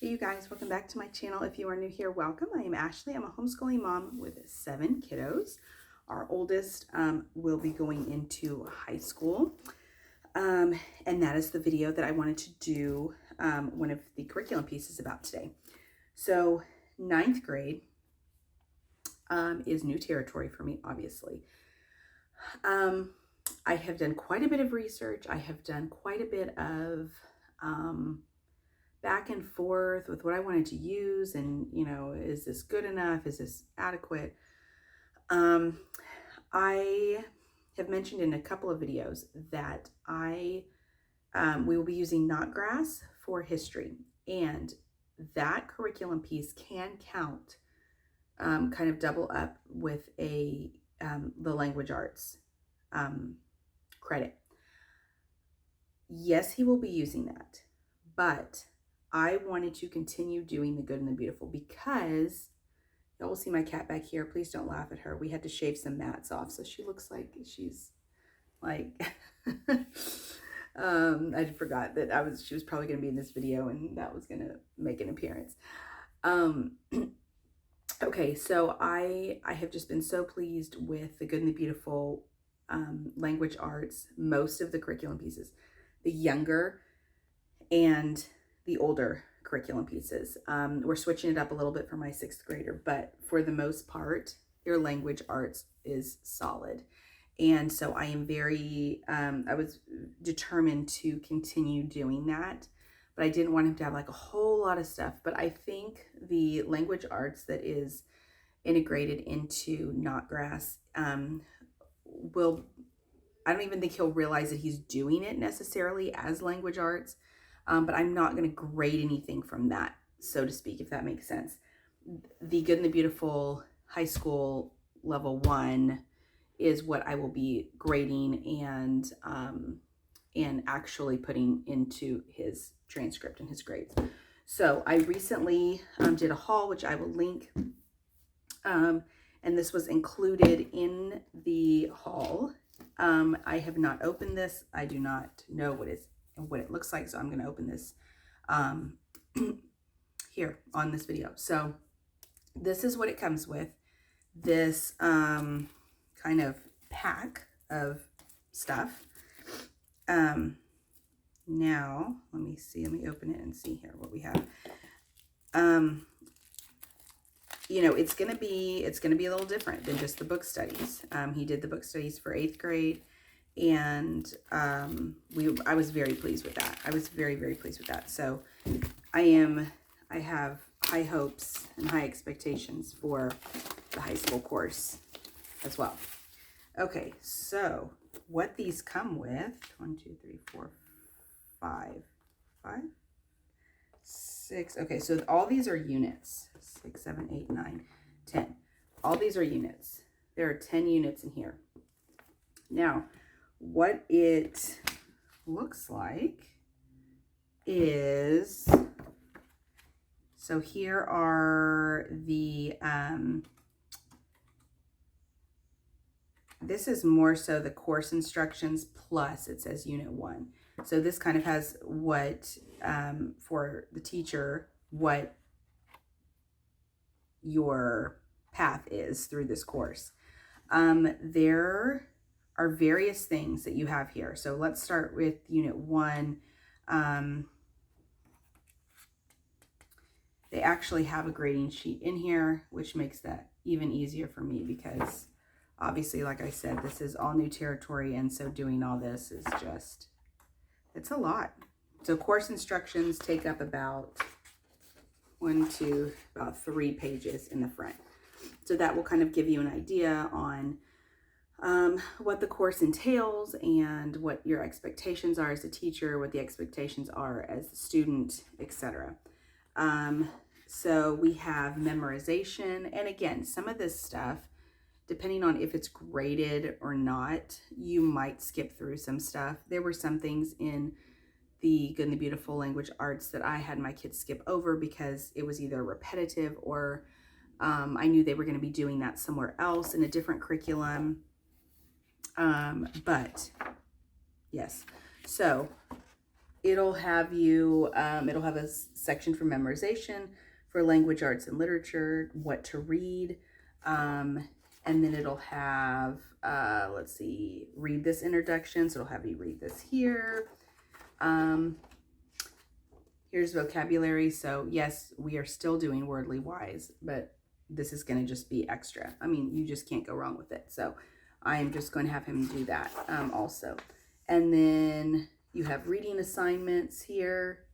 Hey you guys, welcome back to my channel. If you are new here, welcome. I am Ashley. I'm a homeschooling mom with 7 kiddos. Our oldest will be going into high school. And that is the video that I wanted to do one of the curriculum pieces about today. So 9th grade is new territory for me, obviously. I have done quite a bit of research. I have done quite a bit of back and forth with what I wanted to use, and is this good enough? Is this adequate? I have mentioned in a couple of videos that we will be using Knotgrass for history, and that curriculum piece can count, kind of double up with the language arts credit. Yes, he will be using that, but I wanted to continue doing The Good and the Beautiful because y'all will see my cat back here. Please don't laugh at her. We had to shave some mats off, so she looks like she's like I forgot that she was probably going to be in this video and that was going to make an appearance. Okay, so I have just been so pleased with The Good and the Beautiful language arts, most of the curriculum pieces, the younger and the older curriculum pieces. We're switching it up a little bit for my 6th grader, but for the most part, their language arts is solid. And so I am I was determined to continue doing that, but I didn't want him to have like a whole lot of stuff. But I think the language arts that is integrated into Knotgrass I don't even think he'll realize that he's doing it necessarily as language arts. But I'm not going to grade anything from that, so to speak, if that makes sense. The Good and the Beautiful High School Level 1 is what I will be grading and actually putting into his transcript and his grades. So I recently did a haul, which I will link, and this was included in the haul. I have not opened this. I do not know what it looks like, so I'm going to open this here on this video. So this is what it comes with, this kind of pack of stuff. Now let me open it and see here what we have. It's going to be a little different than just the book studies. He did the book studies for 8th grade. And I was very pleased with that. I was very, very pleased with that. So I have high hopes and high expectations for the high school course as well. Okay, so what these come with, 1, 2, 3, 4, 5, 6. Okay, so all these are units. 6, 7, 8, 9, 10. All these are units. There are 10 units in here. Now, what it looks like is, so here are the, this is more so the course instructions plus it says unit 1. So this kind of has what, for the teacher, what your path is through this course. There are various things that you have here. So let's start with unit 1. They actually have a grading sheet in here, which makes that even easier for me because obviously, like I said, this is all new territory. And so doing all this is just, it's a lot. So course instructions take up about 3 pages in the front. So that will kind of give you an idea on what the course entails and what your expectations are as a teacher, what the expectations are as a student, etc. So we have memorization. And again, some of this stuff, depending on if it's graded or not, you might skip through some stuff. There were some things in the Good and the Beautiful language arts that I had my kids skip over because it was either repetitive or I knew they were going to be doing that somewhere else in a different curriculum. But yes, so it'll have you, it'll have a section for memorization, for language arts and literature, what to read. And then it'll have, let's see, read this introduction. So it'll have you read this here. Here's vocabulary. So yes, we are still doing wordly wise, but this is going to just be extra. I mean, you just can't go wrong with it. So I am just going to have him do that also. And then you have reading assignments here,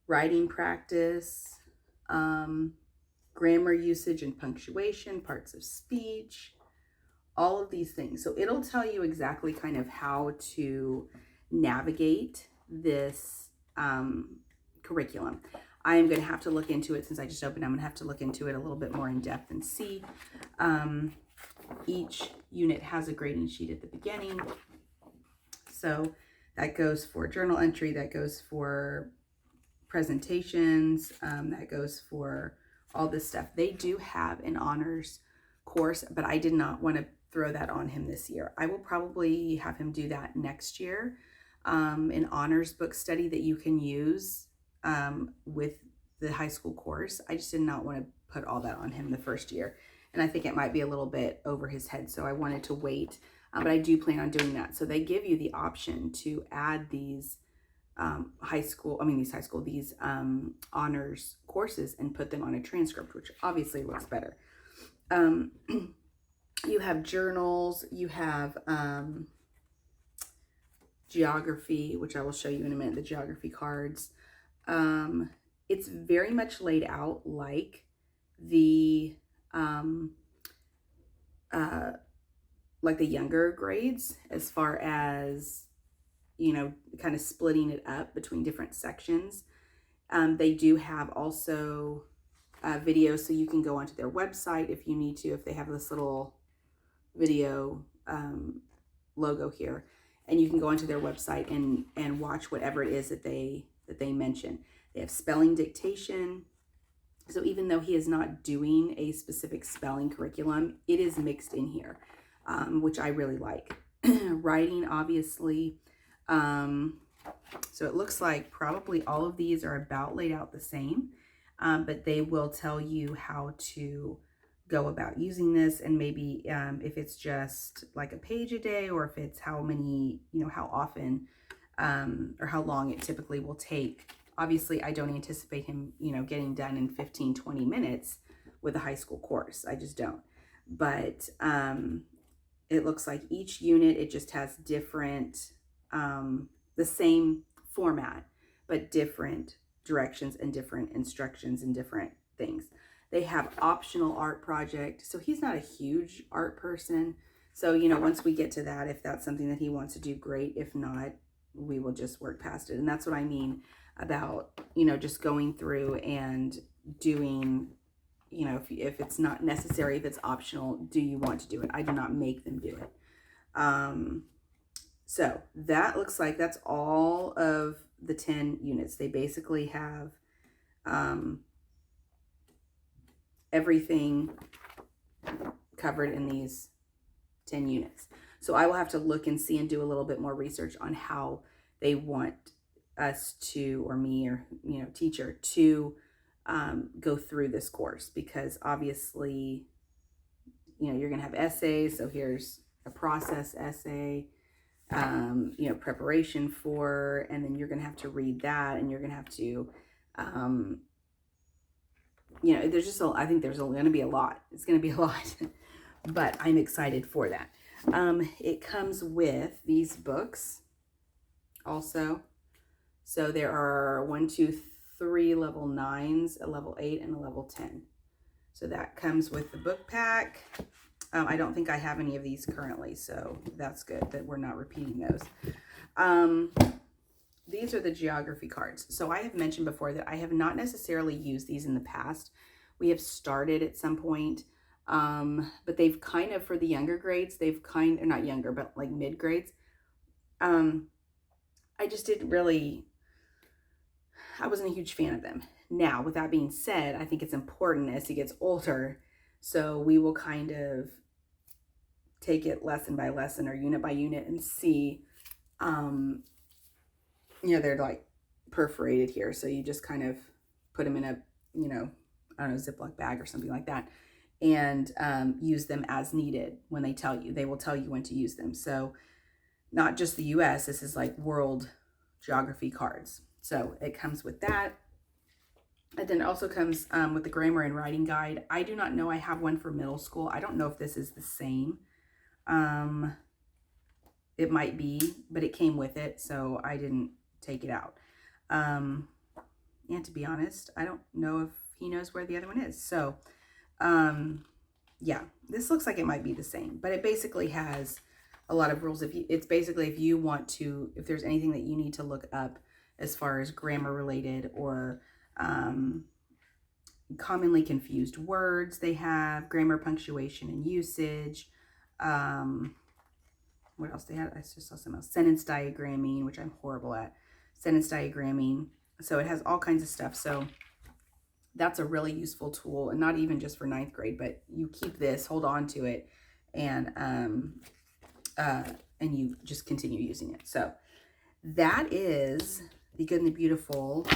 writing practice, grammar usage and punctuation, parts of speech, all of these things. So it'll tell you exactly kind of how to navigate this curriculum. I am going to have to look into it since I just opened. I'm going to have to look into it a little bit more in depth and see. Each unit has a grading sheet at the beginning. So that goes for journal entry, that goes for presentations, that goes for all this stuff. They do have an honors course, but I did not want to throw that on him this year. I will probably have him do that next year. An honors book study that you can use with the high school course. I just did not want to put all that on him the first year. And I think it might be a little bit over his head. So I wanted to wait, but I do plan on doing that. So they give you the option to add these these honors courses and put them on a transcript, which obviously looks better. You have journals, you have geography, which I will show you in a minute, the geography cards. It's very much laid out like the younger grades, as far as, you know, kind of splitting it up between different sections. They do have also videos, so you can go onto their website if you need to, if they have this little video logo here, and you can go onto their website and watch whatever it is that they mention. They have spelling dictation. So even though he is not doing a specific spelling curriculum, it is mixed in here, which I really like. Writing, obviously. So it looks like probably all of these are about laid out the same, but they will tell you how to go about using this, and maybe if it's just like a page a day, or if it's how many, you know, how often, or how long it typically will take. Obviously, I don't anticipate him, you know, getting done in 15-20 minutes with a high school course. I just don't. But it looks like each unit, it just has different, the same format, but different directions and different instructions and different things. They have optional art project. So he's not a huge art person. So, you know, once we get to that, if that's something that he wants to do, great. If not, we will just work past it. And that's what I mean about, you know, just going through and doing, you know, if it's not necessary, if it's optional, do you want to do it? I do not make them do it. So that looks like that's all of the 10 units. They basically have everything covered in these 10 units. So I will have to look and see and do a little bit more research on how they want us to, or me, or, you know, teacher, to go through this course, because obviously, you know, you're going to have essays. So here's a process essay, you know, preparation for, and then you're going to have to read that, and you're going to have to, you know, there's just I think there's going to be a lot. It's going to be a lot, but I'm excited for that. It comes with these books also. So there are 1, 2, 3 level 9s, a level 8, and a level 10. So that comes with the book pack. I don't think I have any of these currently, so that's good that we're not repeating those. These are the geography cards. So I have mentioned before that I have not necessarily used these in the past. We have started at some point, but they've kind of, for the younger grades, they've kind of, not younger, but like mid grades. I just didn't really, I wasn't a huge fan of them. Now, with that being said, I think it's important as he gets older, so we will kind of take it lesson by lesson or unit by unit and see, you know, they're like perforated here. So you just kind of put them in a, you know, I don't know, Ziploc bag or something like that, and use them as needed when they tell you. They will tell you when to use them. So not just the US, this is like world geography cards. So it comes with that. And then it also comes with the grammar and writing guide. I do not know. I have one for middle school. I don't know if this is the same. It might be, but it came with it, so I didn't take it out. And to be honest, I don't know if he knows where the other one is. So, yeah, this looks like it might be the same, but it basically has a lot of rules. It's basically if you want to, if there's anything that you need to look up as far as grammar related or commonly confused words, they have grammar, punctuation, and usage. What else they had? I just saw something else. Sentence diagramming, which I'm horrible at. Sentence diagramming. So it has all kinds of stuff. So that's a really useful tool, and not even just for 9th grade, but you keep this, hold on to it, and you just continue using it. So that is the Good and the Beautiful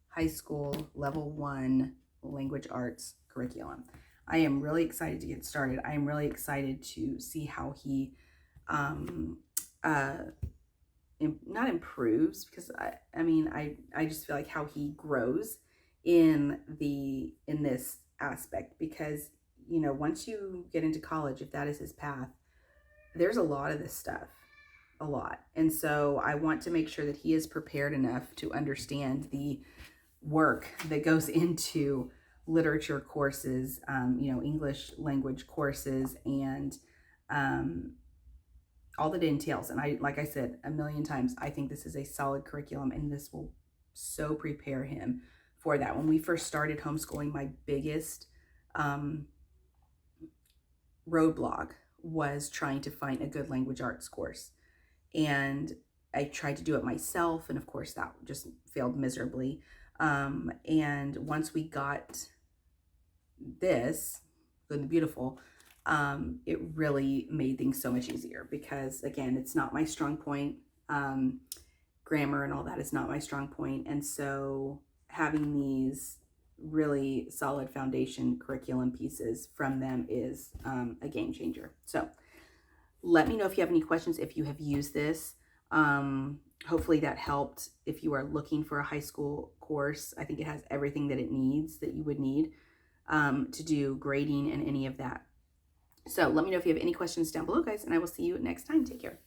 High School Level 1 Language Arts Curriculum. I am really excited to get started. I am really excited to see how he not improves, because I just feel like how he grows in this aspect, because, you know, once you get into college, if that is his path, there's a lot of this stuff, a lot. And so I want to make sure that he is prepared enough to understand the work that goes into literature courses, you know, English language courses, and all that it entails. And like I said a million times, I think this is a solid curriculum, and this will so prepare him for that. When we first started homeschooling, my biggest roadblock was trying to find a good language arts course. And I tried to do it myself, and of course that just failed miserably. And once we got this, Good and the Beautiful, it really made things so much easier, because again, it's not my strong point. Grammar and all that is not my strong point. And so having these really solid foundation curriculum pieces from them is a game changer. So let me know if you have any questions, if you have used this. Hopefully that helped. If you are looking for a high school course, I think it has everything that it needs, that you would need to do grading and any of that. So let me know if you have any questions down below, guys, and I will see you next time. Take care.